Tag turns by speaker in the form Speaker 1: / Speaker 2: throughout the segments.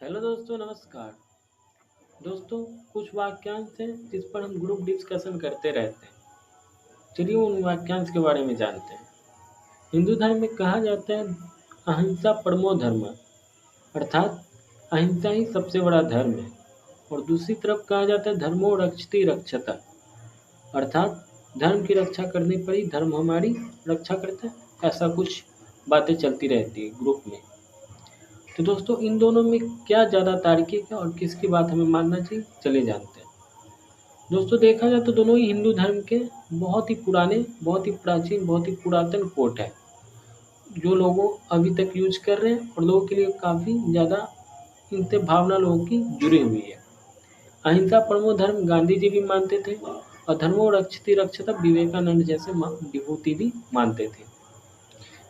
Speaker 1: Hello दोस्तों, नमस्कार। दोस्तों, कुछ वाक्यांश हैं जिस पर हम ग्रुप डिस्कशन करते रहते हैं। चलिए उन वाक्यांश के बारे में जानते हैं। हिंदू धर्म में कहा जाता है अहिंसा परमो धर्म, अर्थात अहिंसा ही सबसे बड़ा धर्म है। और दूसरी तरफ कहा जाता है धर्मो रक्षति रक्षता, अर्थात धर्म की रक्षा करने पर ही धर्म हमारी रक्षा करता है। ऐसा कुछ बातें चलती रहती है ग्रुप में। तो दोस्तों, इन दोनों में क्या ज़्यादा तार्किक है और किसकी बात हमें मानना चाहिए, चलिए जानते हैं। दोस्तों, देखा जाए तो दोनों ही हिंदू धर्म के बहुत ही पुराने, बहुत ही प्राचीन, बहुत ही पुरातन कोट है, जो लोगों अभी तक यूज कर रहे हैं और लोगों के लिए काफ़ी ज़्यादा इनसे भावना लोगों की जुड़ी हुई है। अहिंसा परमो धर्म गांधी जी भी मानते थे और धर्मो रक्षति रक्षता विवेकानंद जैसे विभूति भी मानते थे।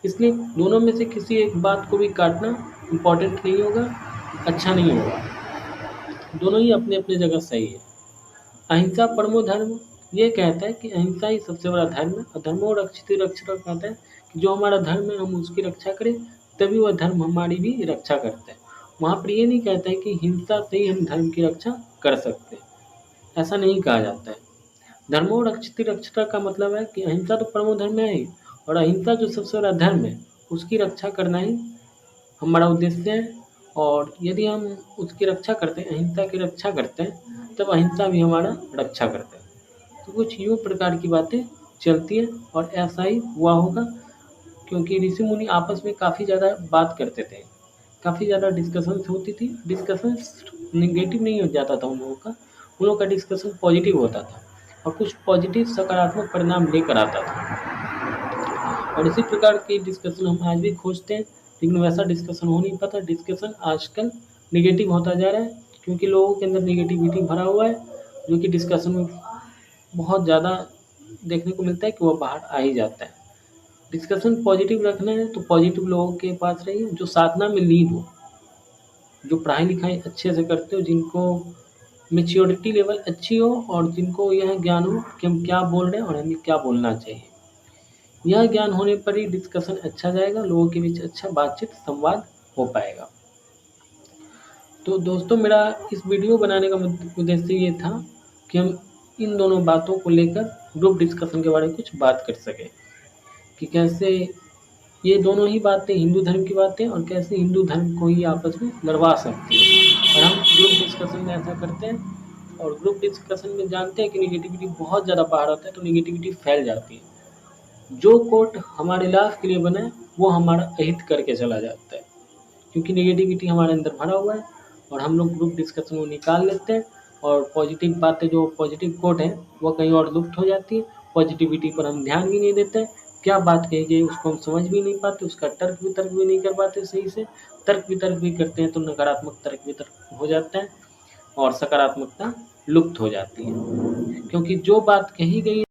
Speaker 1: इसलिए दोनों में से किसी एक बात को भी काटना इम्पोर्टेंट नहीं होगा, अच्छा नहीं होगा। दोनों ही अपने अपने जगह सही है। अहिंसा परमो धर्म ये कहता है कि अहिंसा ही सबसे बड़ा धर्म है, और धर्मो रक्षित रक्षता कहता है कि जो हमारा धर्म है हम उसकी रक्षा करें, तभी वह धर्म हमारी भी रक्षा करता है। वहाँ पर ये नहीं कहता है कि हिंसा से ही हम धर्म की रक्षा कर सकते हैं, ऐसा नहीं कहा जाता है। धर्मो रक्षति रक्षता का मतलब है कि अहिंसा तो परमो धर्म है ही, और अहिंसा जो सबसे बड़ा धर्म है उसकी रक्षा करना ही हमारा उद्देश्य है। और यदि हम उसकी रक्षा करते हैं, अहिंसा की रक्षा करते हैं, तब अहिंसा भी हमारा रक्षा करता है। तो कुछ यूँ प्रकार की बातें चलती हैं और ऐसा ही हुआ होगा, क्योंकि ऋषि मुनि आपस में काफ़ी ज़्यादा बात करते थे, काफ़ी ज़्यादा डिस्कशंस होती थी। डिस्कशंस नेगेटिव नहीं हो जाता था उन लोगों का डिस्कशन पॉजिटिव होता था और कुछ पॉजिटिव सकारात्मक परिणाम लेकर आता था। और इसी प्रकार की डिस्कशन हम आज भी खोजते हैं, लेकिन वैसा डिस्कशन हो नहीं पाता। डिस्कशन आजकल नेगेटिव होता जा रहा है, क्योंकि लोगों के अंदर नेगेटिविटी भरा हुआ है, जो कि डिस्कशन में बहुत ज़्यादा देखने को मिलता है कि वह बाहर आ ही जाता है। डिस्कशन पॉजिटिव रखना है तो पॉजिटिव लोगों के पास रहिए, जो साधना में लीड हो, जो पढ़ाई लिखाई अच्छे से करते हो, जिनको मेच्योरिटी लेवल अच्छी हो और जिनको यह ज्ञान हो कि हम क्या बोल रहे हैं और हमें क्या बोलना चाहिए। यह ज्ञान होने पर ही डिस्कशन अच्छा जाएगा, लोगों के बीच अच्छा बातचीत संवाद हो पाएगा। तो दोस्तों, मेरा इस वीडियो बनाने का उद्देश्य ये था कि हम इन दोनों बातों को लेकर ग्रुप डिस्कशन के बारे में कुछ बात कर सकें, कि कैसे ये दोनों ही बातें हिंदू धर्म की बातें और कैसे हिंदू धर्म को ही आपस में लड़वा सकती हैं। और हम ग्रुप डिस्कशन में ऐसा करते हैं, और ग्रुप डिस्कशन में जानते हैं कि निगेटिविटी बहुत ज़्यादा बाहर आता है, तो निगेटिविटी फैल जाती है। जो कोट हमारे लाभ के लिए बना है वो हमारा अहित करके चला जाता है, क्योंकि नेगेटिविटी हमारे अंदर भरा हुआ है। और हम लोग ग्रुप डिस्कशन को निकाल लेते हैं, और पॉजिटिव बातें, जो पॉजिटिव कोट है, वो कहीं और लुप्त हो जाती है। पॉजिटिविटी पर हम ध्यान भी नहीं देते हैं, क्या बात कही गई उसको हम समझ भी नहीं पाते, उसका तर्क वितर्क भी नहीं कर पाते सही से। तर्क वितर्क भी करते हैं तो नकारात्मक तर्क वितर्क हो जाता है और सकारात्मकता लुप्त हो जाती है, क्योंकि जो बात कही गई